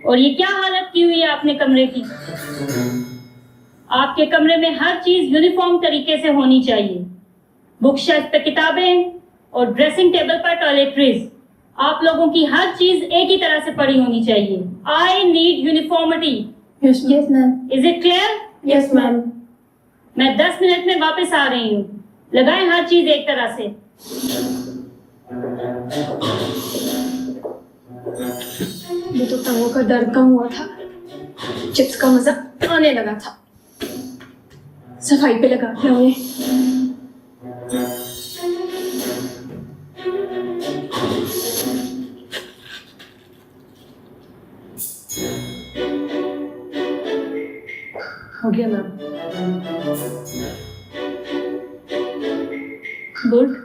और ये क्या हालत की हुई है आपने कमरे की? आपके कमरे में हर चीज यूनिफॉर्म तरीके से होनी चाहिए। बुक शेल्फ पे किताबें और ड्रेसिंग टेबल पर टॉयलेटरीज। आप लोगों की हर चीज एक ही तरह से पड़ी होनी चाहिए। I need uniformity. Yes, ma'am. Is it clear? Yes, ma'am. मैं 10 मिनट में वापस आ रही हूँ। लगाएं हर चीज एक तरह से। ये तो टांगों का दर्द कम हुआ था, चिप्स का मजा आने लगा था। सफाई पे लगा दिया उन्हें। हो गया मैम। गुड।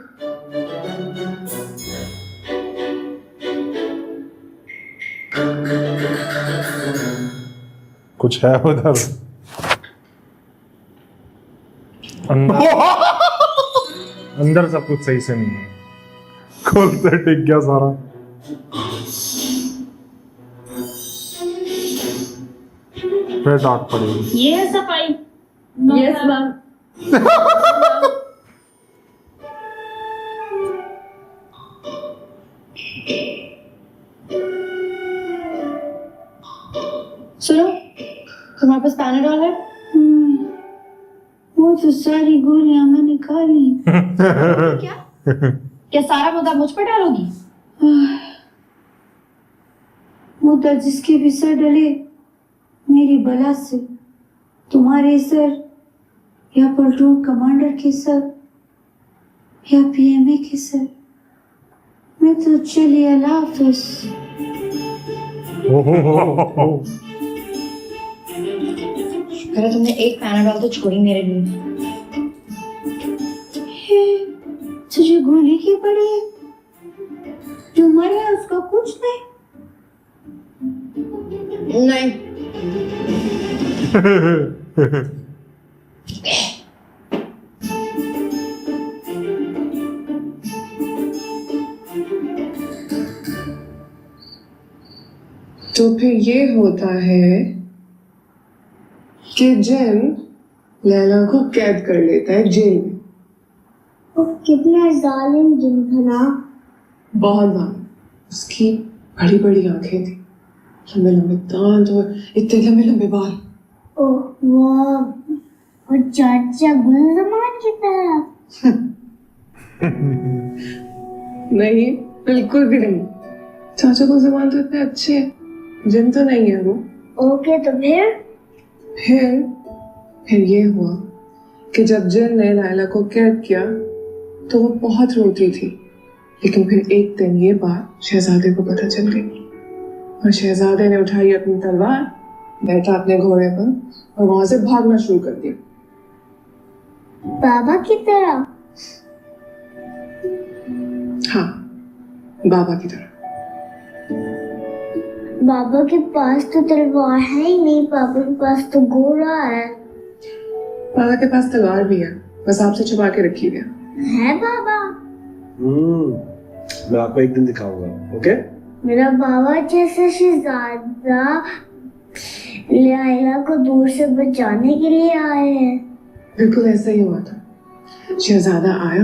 कुछ है उधर अंदर अंदर सब कुछ सही से नहीं है। खोलते टिक गया सारा। फिर डांट पड़ेगी। ये है सफाई। Yes ma'am. सुनो, तुम्हारे पास पैनाडॉल है? वो तो सारी गोलियां मैंने खा ली। क्या क्या सारा मुद्दा मुझ पर डालोगी? मुद्दा जिसके भी सर डले मेरी बला से, तुम्हारे सर या प्लाटून कमांडर के सर या पीएमए के सर। मैं तो चली अल्लाह हाफिज। अरे तुमने एक पैनाडॉल तो छोड़ी मेरे लिए। तुझे गोली की पड़ी है? तुम्हारे यहाँ उसका कुछ नहीं? नहीं। तो फिर ये होता है कि जिन लैला को कैद कर लेता है जेल में। वो कितना जालिम जिन था ना। बहुत बार उसकी बड़ी बड़ी आंखें थी, लंबे लंबे दांत और इतने लंबे लंबे बाल। ओह वाह, और चाचा गुलजमान की तरह। नहीं, बिल्कुल भी नहीं। चाचा को जबान तो इतने अच्छे हैं, जिन तो नहीं है वो। ओके तो फिर ये हुआ कि जब जिन ने लैला को कैद किया तो वो बहुत रोती थी, लेकिन फिर एक दिन ये बात शहजादे को पता चल गई और शहजादे ने उठाई अपनी तलवार, बैठा अपने घोड़े पर और वहां से भागना शुरू कर दिया। बाबा की तरह। हाँ, बाबा की तरह। बाबा के पास तो तलवार है ही नहीं, पापा के पास तो घोड़ा है। बाबा के पास तलवार भी है, बस आपसे छुपा के रखी हुई है बाबा? मैं आपको एक दिन दिखाऊंगा, ओके? मेरा बाबा जैसा शहजादा लैला को दूर से बचाने के लिए आए हैं। बिल्कुल ऐसा ही हुआ था। शहजादा आया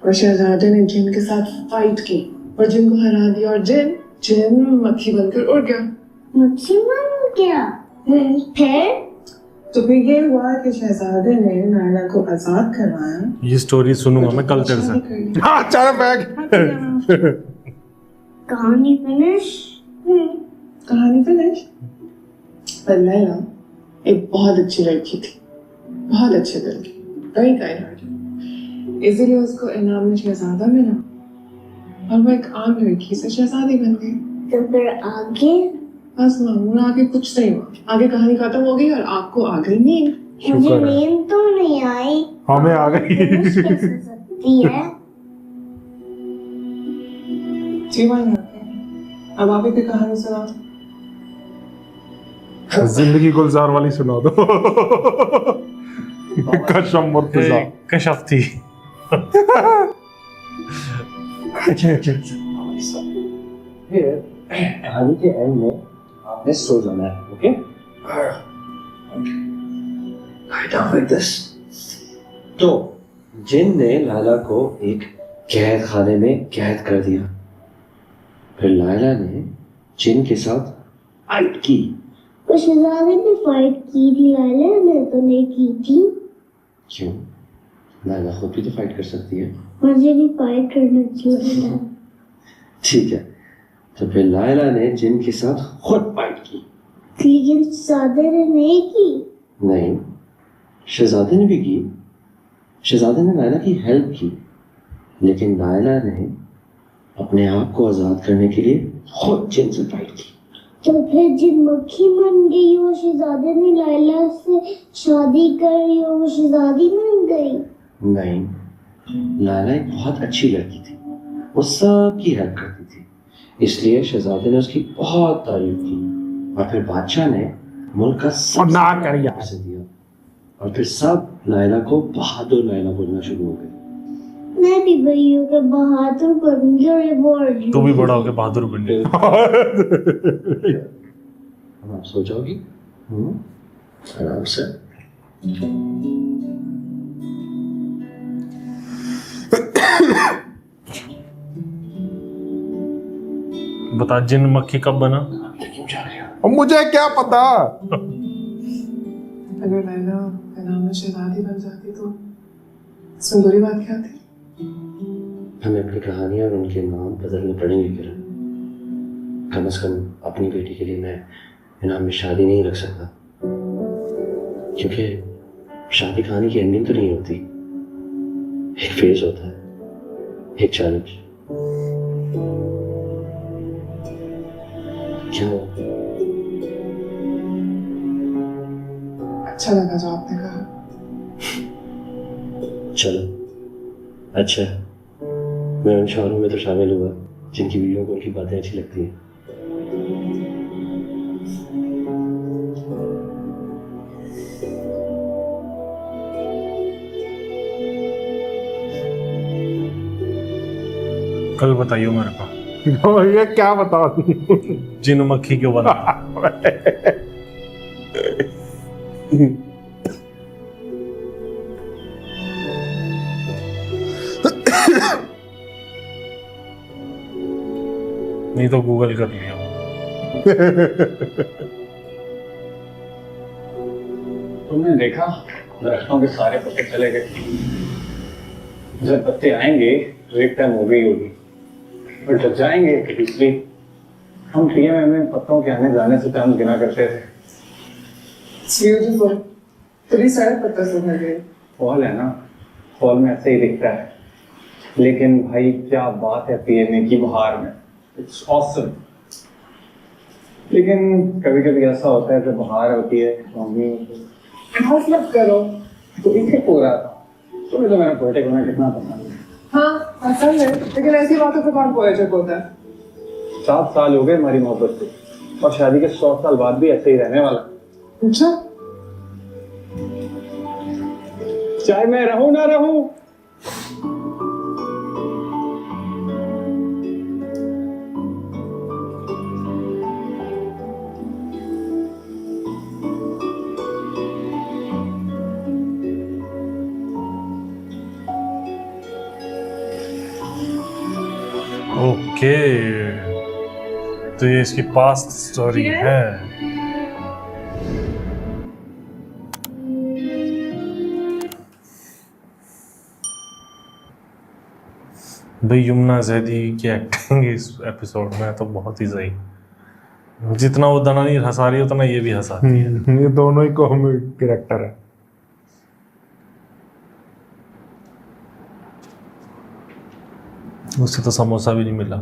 और शहजादे ने जिन के साथ फाइट की और जिन को हरा दिया और जिन मक्खी बनकर उड़ गया। मक्खी बन गया? फिर? तो फिर ये हुआ कि शहजादे ने लैला को आजाद करवाया। ये स्टोरी सुनूंगा मैं कल तेरे से। हाँ, चार बैग। कहानी फिनिश? कहानी फिनिश। पर लैला एक बहुत अच्छी लड़की थी, बहुत अच्छे दिल की, वेरी काइंड हार्टेड। इसीलिए उसको इनाम में शहजादा मिला और वो एक आम लड़की से शहजादी बन गई। तो फिर आगे? बस मामून, आगे कुछ नहीं हुआ। आगे कहानी खत्म हो गई और आपको आ गई नींद। मुझे शुक्र है। नींद तो नहीं आई। हमें आ गई। फिनिश कैसे सकती है? जी भाई, अब आप ही कहानी सुना। जिंदगी गुलजार वाली सुना दो। कशम मुर्तजा। कशफ थी। फिर कहानी के एंड में आप आपने सो जाना है, okay? lie down like this. तो जिन ने लायला को एक कैद खाने में कैद कर दिया। फिर लायला ने जिन के साथ फाइट की। तो शहजादे ने फाइट की थी, लायला ने तो नहीं की थी। क्यों? लायला खुद भी तो फाइट कर सकती है। मुझे भी फाइट करना चाहिए। ठीक है, तो फिर लायला ने जिन के साथ खुद फाइट की। लेकिन शहजादे ने नहीं की। नहीं, शहजादे ने भी की। शहजादे ने लायला की हेल्प की, लेकिन लायला ने अपने आप को आजाद करने के लिए खुद जिन से फाइट की। तो फिर जिन मक्खी बन गई, वो शहजादे ने लायला से शादी करी और वो शहजादी बन गई। नहीं, लायला एक बहुत अच्छी लड़की थी, वो सबकी हेल्प करती थी, इसलिए शहजादे ने उसकी बहुत तारीफ की। और फिर बादशाह ने मुल्क का सब ना कर यार। पैसे दिया, और फिर सब लायला को बहादुर लायला बोलना शुरू हो गए। मैं भी बड़ी होकर बहादुर बनूंगी और रिवॉर्ड। तू भी बड़ा होके बहादुर बन गया। अब आप सो जाओगी आराम से। बता जिन मक्खी कब बना? क्यों जा रहे हो? अब मुझे क्या पता। अगर लैला इनाम में शहजादी बन जाती तो इसमें बुरी बात क्या थी? हमें अपनी कहानियां और उनके नाम बदलने पड़ेंगे किरण। कम से कम अपनी बेटी के लिए मैं इनाम में शादी नहीं रख सकता, क्योंकि शादी कहानी की एंडिंग तो नहीं होती, एक फेज होता है, एक चैलेंज। क्या हुआ? अच्छा लगा जो आपने कहा। चलो अच्छा है, मैं उन शहरों में तो शामिल हुआ जिनकी बीवियों को उनकी बातें अच्छी लगती हैं। कल बताइयो मेरे को। ये क्या बता जिन मक्खी क्यों बना? नहीं तो गूगल कर लिया। तुमने देखा दरख्तों के सारे पत्ते चले गए। जब पत्ते आएंगे तो एक टाइम हो गई होगी, और जब जाएंगे तो दूसरी। हम टीएमए में पत्तों के आने जाने से टाइम गिना करते थे। ब्यूटीफुल, पूरी सारे पत्ते सुन गए। फॉल है ना, फॉल में ऐसे ही दिखता है, लेकिन भाई क्या बात है टीएमए की बहार में, इट्स ऑसम। लेकिन कभी कभी ऐसा होता है कि बहार होती है बस मत करो। तो इसे हो रहा था। तुम्हें तो मेरा पोएटिक होना कितना पसंद है। हाँ पसंद है, लेकिन ऐसी बातों पे कौन पोएटिक होता है? 7 साल हो गए हमारी मोहब्बत को, और शादी के 100 साल बाद भी ऐसे ही रहने वाला। अच्छा, चाहे मैं रहूं ना रहूं। ओके, तो ये इसकी पास्ट स्टोरी है। भाई यमुना जैदी की एक्टिंग इस एपिसोड में तो बहुत ही सही। जितना वो दनानी हंसा रही है उतना ये भी हंसाती है। ये दोनों ही कॉमिक कैरेक्टर है। उससे तो समोसा भी नहीं मिला।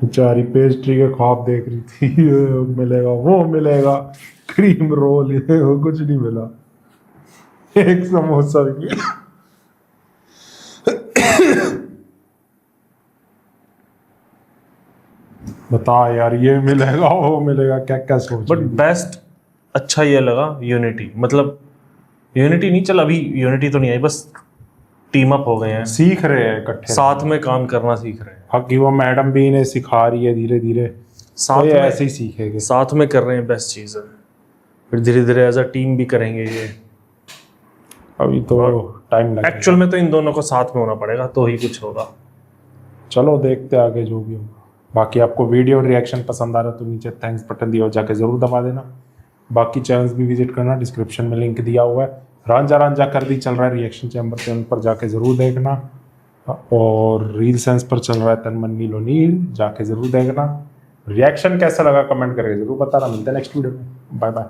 बेचारी पेस्ट्री के ख्वाब देख रही थी, ये मिलेगा वो मिलेगा, क्रीम रोल, ये वो कुछ नहीं मिला, एक समोसा भी नहीं। बता यार, ये मिलेगा वो मिलेगा, क्या क्या सोच। बट बेस्ट अच्छा ये लगा यूनिटी, मतलब यूनिटी नहीं, चल अभी यूनिटी तो नहीं आई, बस टीम अप हो गए हैं, सीख रहे हैं इकट्ठे, साथ में काम करना सीख रहे हैं। बाकी वो मैडम भी इन्हें सिखा रही है धीरे धीरे, साथ तो ये में ऐसे ही सीखेंगे। साथ में कर रहे हैं, बेस्ट चीज़ है। फिर धीरे धीरे एज अ टीम भी करेंगे ये। अभी तो टाइम लगेगा। एक्चुअल में तो इन दोनों को साथ में होना पड़ेगा तो ही कुछ होगा। चलो देखते आगे जो भी होगा। बाकी आपको वीडियो रिएक्शन पसंद आ रहा तो नीचे थैंक्स बटन दिया हो, जाके ज़रूर दबा देना। बाकी चैनल्स भी विजिट करना, डिस्क्रिप्शन में लिंक दिया हुआ है। रांझा कर दी चल रहा है रिएक्शन चैम्बर पे, उन पर जाके ज़रूर देखना। और रील सेंस पर चल रहा है तन मन नीलो नील, जाके ज़रूर देखना। रिएक्शन कैसा लगा कमेंट करके ज़रूर बताना। मिलते हैं नेक्स्ट वीडियो में, बाय बाय।